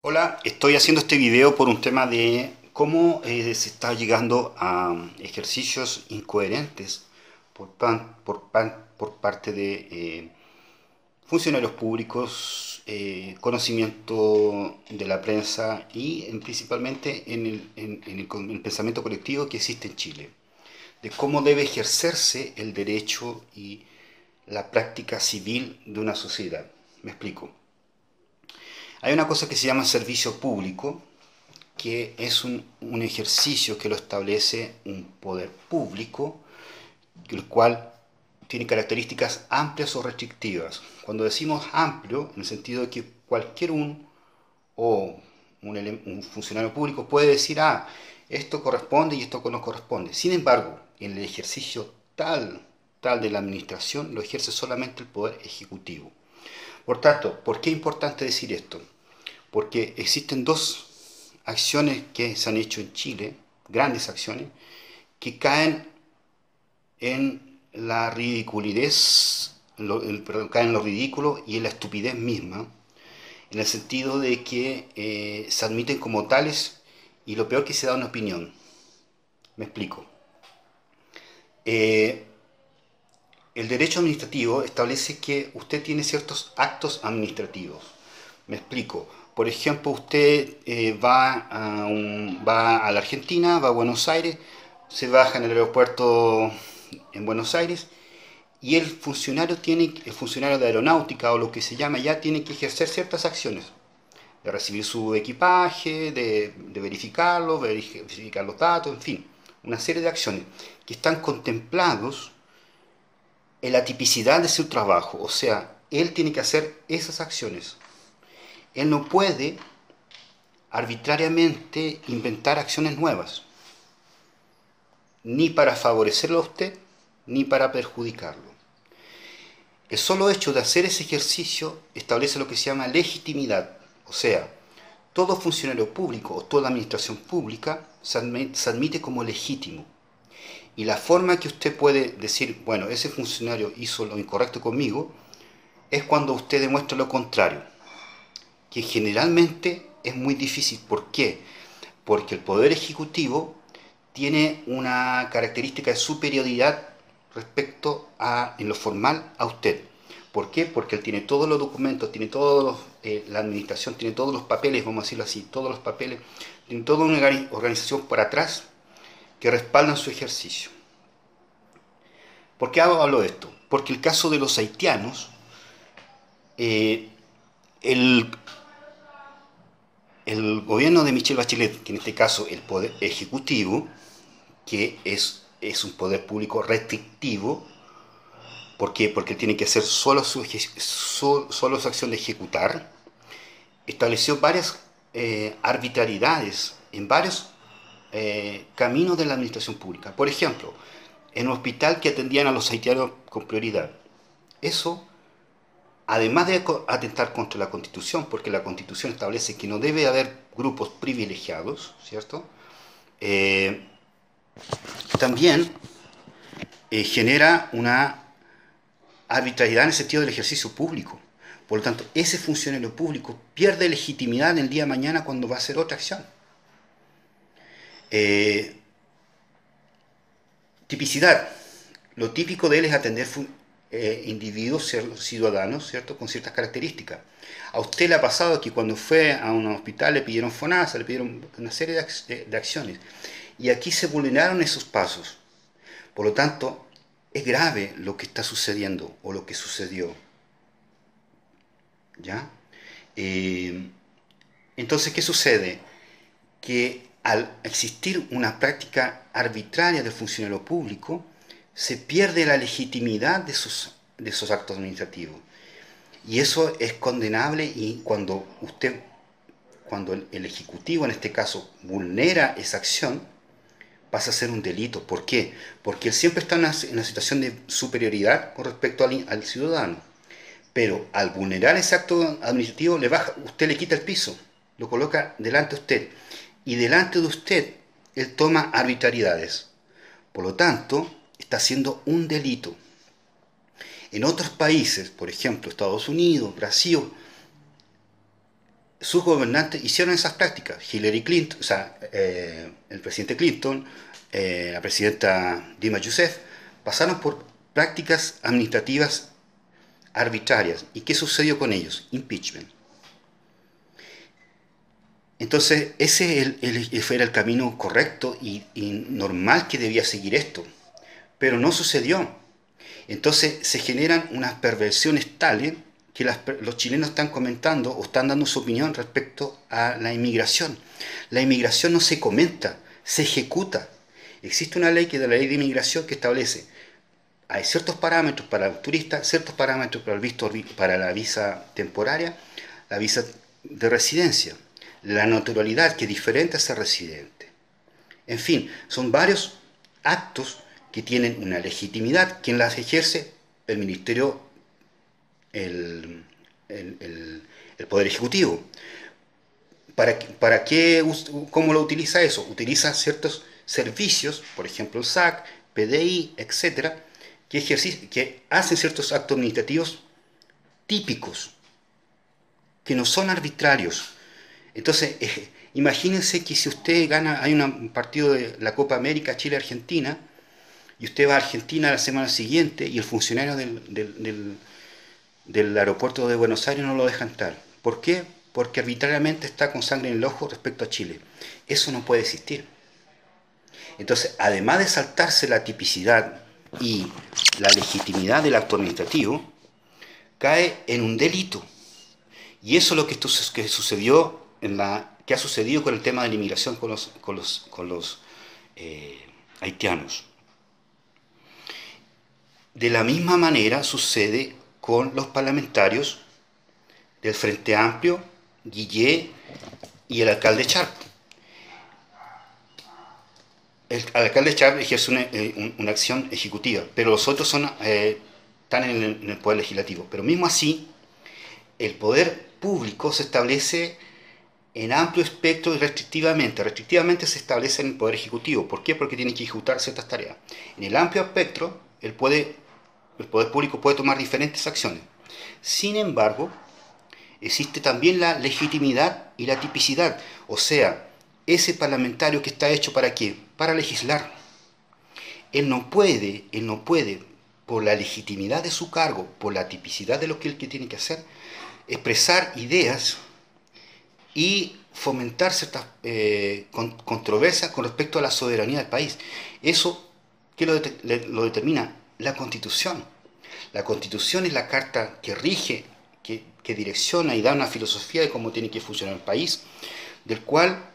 Hola, estoy haciendo este video por un tema de cómo se está llegando a ejercicios incoherentes por parte de funcionarios públicos, conocimiento de la prensa y principalmente en el pensamiento colectivo que existe en Chile, de cómo debe ejercerse el derecho y la práctica civil de una sociedad. Me explico. Hay una cosa que se llama servicio público, que es un ejercicio que lo establece un poder público, el cual tiene características amplias o restrictivas. Cuando decimos amplio, en el sentido de que cualquier un funcionario público puede decir, esto corresponde y esto no corresponde. Sin embargo, en el ejercicio tal de la administración lo ejerce solamente el poder ejecutivo. Por tanto, ¿por qué es importante decir esto? Porque existen dos acciones que se han hecho en Chile, grandes acciones, que caen en la ridiculez, caen en lo ridículo y en la estupidez misma, en el sentido de que se admiten como tales y lo peor que se da una opinión. Me explico. Eh, el derecho administrativo establece que usted tiene ciertos actos administrativos. Me explico. Por ejemplo, usted va a la Argentina, va a Buenos Aires, se baja en el aeropuerto en Buenos Aires y el funcionario de aeronáutica o lo que se llama ya tiene que ejercer ciertas acciones, de recibir su equipaje, de verificarlo, verificar los datos, en fin, una serie de acciones que están contemplados en la tipicidad de su trabajo, o sea, él tiene que hacer esas acciones. Él no puede arbitrariamente inventar acciones nuevas, ni para favorecerlo a usted, ni para perjudicarlo. El solo hecho de hacer ese ejercicio establece lo que se llama legitimidad, o sea, todo funcionario público o toda administración pública se admite como legítimo. Y la forma que usted puede decir, bueno, ese funcionario hizo lo incorrecto conmigo, es cuando usted demuestra lo contrario, que generalmente es muy difícil. ¿Por qué? Porque el Poder Ejecutivo tiene una característica de superioridad respecto en lo formal a usted. ¿Por qué? Porque él tiene todos los documentos, tiene la administración, tiene todos los papeles, vamos a decirlo así, todos los papeles, tiene toda una organización por atrás que respaldan su ejercicio. ¿Por qué hablo de esto? Porque el caso de los haitianos, eh, el el gobierno de Michelle Bachelet, que en este caso el poder ejecutivo, que es un poder público restrictivo, ¿por qué? Porque tiene que hacer solo su acción de ejecutar, estableció varias arbitrariedades en varios caminos de la administración pública. Por ejemplo, en un hospital que atendían a los haitianos con prioridad. Eso, además de atentar contra la Constitución, porque la Constitución establece que no debe haber grupos privilegiados, ¿cierto? Eh, También genera una arbitrariedad en el sentido del ejercicio público. Por lo tanto, ese funcionario público pierde legitimidad el día de mañana cuando va a hacer otra acción. Eh, Tipicidad. Lo típico de él es atender individuos, ciudadanos, ¿cierto? Con ciertas características. A usted le ha pasado que cuando fue a un hospital le pidieron FONASA, le pidieron una serie de acciones. Y aquí se vulneraron esos pasos. Por lo tanto, es grave lo que está sucediendo o lo que sucedió. ¿Ya? Eh, entonces, ¿qué sucede? Que al existir una práctica arbitraria del funcionario público, se pierde la legitimidad de esos actos administrativos. Y eso es condenable y cuando el Ejecutivo en este caso vulnera esa acción, pasa a ser un delito. ¿Por qué? Porque él siempre está en una situación de superioridad con respecto al ciudadano. Pero al vulnerar ese acto administrativo, usted le quita el piso, lo coloca delante de usted. Y delante de usted, él toma arbitrariedades. Por lo tanto, está haciendo un delito. En otros países, por ejemplo Estados Unidos, Brasil, sus gobernantes hicieron esas prácticas. Hillary Clinton, o sea, el presidente Clinton, la presidenta Dilma Rousseff, pasaron por prácticas administrativas arbitrarias. ¿Y qué sucedió con ellos? Impeachment. Entonces, ese era el camino correcto y normal que debía seguir esto. Pero no sucedió. Entonces se generan unas perversiones tales que los chilenos están comentando o están dando su opinión respecto a la inmigración. La inmigración no se comenta, se ejecuta. Existe una ley, que es la ley de inmigración, que establece, hay ciertos parámetros para el turista, ciertos parámetros para la visa temporaria, la visa de residencia, la naturalidad, que es diferente a ser residente. En fin, son varios actos que tienen una legitimidad. ¿Quién las ejerce? El Ministerio, el Poder Ejecutivo. ¿Para qué? ¿Cómo lo utiliza eso? Utiliza ciertos servicios, por ejemplo el SAC, PDI, etcétera, que hacen ciertos actos administrativos típicos, que no son arbitrarios. Entonces, imagínense que si usted gana, hay un partido de la Copa América, Chile-Argentina, y usted va a Argentina la semana siguiente y el funcionario del aeropuerto de Buenos Aires no lo deja entrar. ¿Por qué? Porque arbitrariamente está con sangre en el ojo respecto a Chile. Eso no puede existir. Entonces, además de saltarse la tipicidad y la legitimidad del acto administrativo, cae en un delito. Y eso es lo que sucedió que ha sucedido con el tema de la inmigración con los haitianos. De la misma manera sucede con los parlamentarios del Frente Amplio, Guillé y el alcalde Sharp. El alcalde Sharp ejerce una acción ejecutiva, pero los otros están en el Poder Legislativo. Pero mismo así, el poder público se establece en amplio espectro y restrictivamente. Restrictivamente se establece en el Poder Ejecutivo. ¿Por qué? Porque tiene que ejecutar ciertas tareas. En el amplio espectro, el poder público puede tomar diferentes acciones. Sin embargo, existe también la legitimidad y la tipicidad. O sea, ese parlamentario que está hecho ¿para qué? Para legislar. Él no puede, por la legitimidad de su cargo, por la tipicidad de lo que él tiene que hacer, expresar ideas y fomentar ciertas controversias con respecto a la soberanía del país. Eso, ¿qué lo determina? La Constitución. La Constitución es la carta que rige, que direcciona y da una filosofía de cómo tiene que funcionar el país, del cual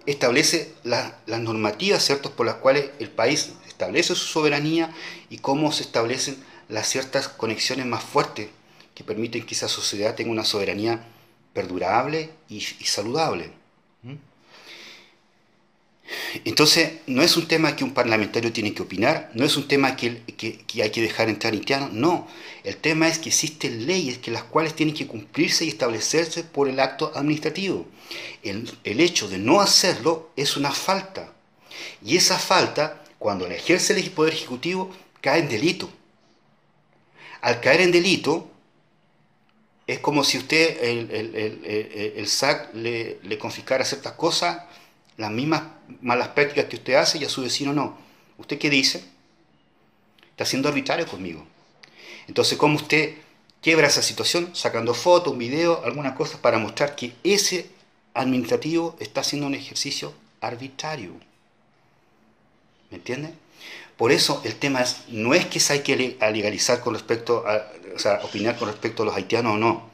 establece las normativas, ¿cierto?, por las cuales el país establece su soberanía y cómo se establecen las ciertas conexiones más fuertes que permiten que esa sociedad tenga una soberanía perdurable y saludable. Entonces, no es un tema que un parlamentario tiene que opinar, no es un tema que hay que dejar entrar haitianos, no. El tema es que existen leyes las cuales tienen que cumplirse y establecerse por el acto administrativo. El hecho de no hacerlo es una falta. Y esa falta, cuando la ejerce el Poder Ejecutivo, cae en delito. Al caer en delito, es como si usted, el SAC, le confiscara ciertas cosas, las mismas malas prácticas que usted hace, y a su vecino no. ¿Usted qué dice? Está siendo arbitrario conmigo. Entonces, ¿cómo usted quiebra esa situación? Sacando fotos, un video, alguna cosa para mostrar que ese administrativo está haciendo un ejercicio arbitrario. ¿Me entiende? Por eso el tema no es que se hay que legalizar con respecto a, o sea, opinar con respecto a los haitianos o no.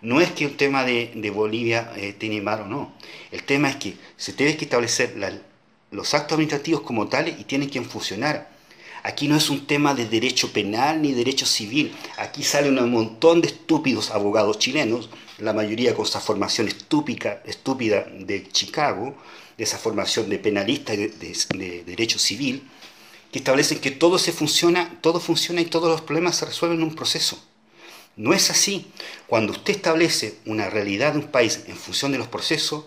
No es que el tema de Bolivia tiene mal o no. El tema es que se tiene que establecer los actos administrativos como tales y tienen que funcionar. Aquí no es un tema de derecho penal ni derecho civil. Aquí sale un montón de estúpidos abogados chilenos, la mayoría con esa formación estúpida de Chicago, de esa formación de penalista de derecho civil, que establecen que todo funciona y todos los problemas se resuelven en un proceso. No es así. Cuando usted establece una realidad de un país en función de los procesos,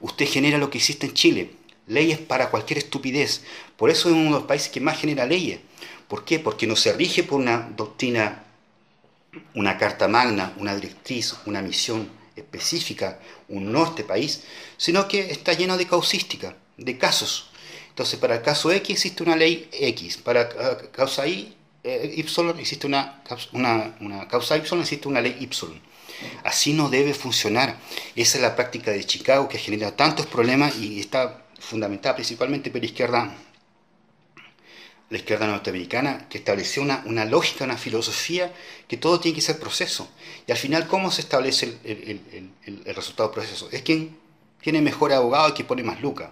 usted genera lo que existe en Chile, leyes para cualquier estupidez. Por eso es uno de los países que más genera leyes. ¿Por qué? Porque no se rige por una doctrina, una carta magna, una directriz, una misión específica, un norte país, sino que está lleno de causística, de casos. Entonces, para el caso X existe una ley X, para causa Y, Y existe una causa Y, existe una ley Y. Así no debe funcionar. Esa es la práctica de Chicago que genera tantos problemas y está fundamentada principalmente por la izquierda norteamericana, que estableció una lógica, una filosofía, que todo tiene que ser proceso. Y al final, ¿cómo se establece el resultado del proceso? Es quien tiene mejor abogado y que pone más lucas.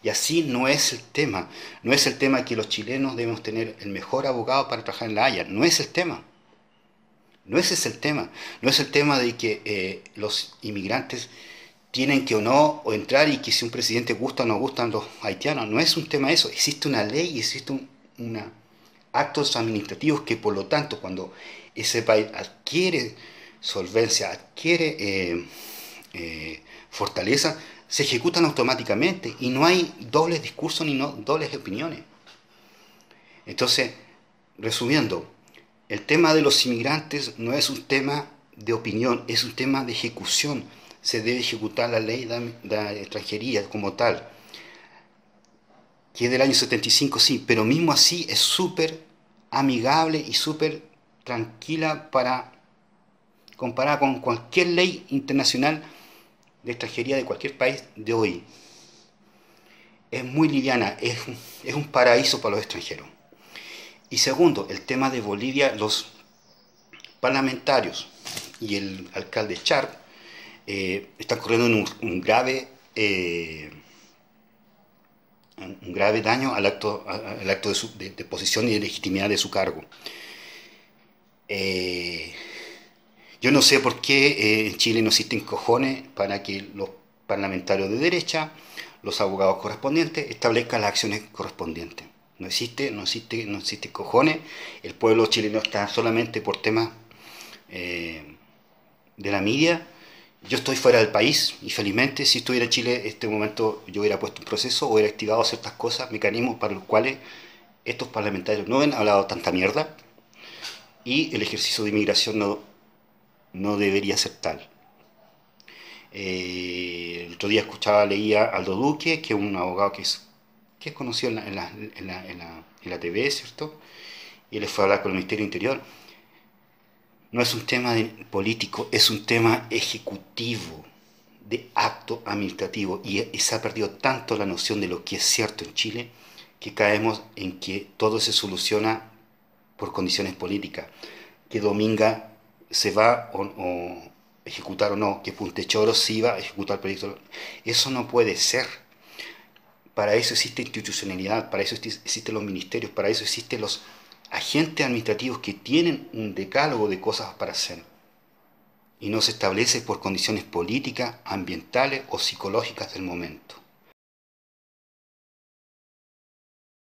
Y así no es el tema. No es el tema que los chilenos debemos tener el mejor abogado para trabajar en La Haya. No es el tema. No ese es el tema. No es el tema de que los inmigrantes tienen que o no o entrar y que si un presidente gusta o no gustan los haitianos. No es un tema de eso. Existe una ley y existe actos administrativos que por lo tanto cuando ese país adquiere solvencia, adquiere fortaleza, se ejecutan automáticamente y no hay dobles discursos ni dobles opiniones. Entonces, resumiendo, el tema de los inmigrantes no es un tema de opinión, es un tema de ejecución. Se debe ejecutar la ley de extranjería como tal, que es del año 75, sí, pero mismo así es súper amigable y súper tranquila para comparada con cualquier ley internacional de extranjería de cualquier país de hoy. Es muy liviana, es un paraíso para los extranjeros. Y segundo, el tema de Bolivia, los parlamentarios y el alcalde Sharp están corriendo un grave daño al acto de posición y de legitimidad de su cargo. Yo no sé por qué en Chile no existen cojones para que los parlamentarios de derecha, los abogados correspondientes, establezcan las acciones correspondientes. No existe cojones. El pueblo chileno está solamente por temas de la media. Yo estoy fuera del país y felizmente si estuviera en Chile en este momento yo hubiera puesto un proceso o hubiera activado ciertas cosas, mecanismos para los cuales estos parlamentarios no han hablado tanta mierda y el ejercicio de inmigración no debería ser tal. El otro día leía a Aldo Duque, que es un abogado que es conocido en la TV, ¿cierto? Y él fue a hablar con el Ministerio del Interior. No es un tema político, es un tema ejecutivo, de acto administrativo. Y se ha perdido tanto la noción de lo que es cierto en Chile, que caemos en que todo se soluciona por condiciones políticas. Que Dominga se va o ejecutar o no, que Puntechoro sí va a ejecutar el proyecto. Eso no puede ser. Para eso existe institucionalidad, para eso existen los ministerios, para eso existen los agentes administrativos que tienen un decálogo de cosas para hacer. Y no se establece por condiciones políticas, ambientales o psicológicas del momento.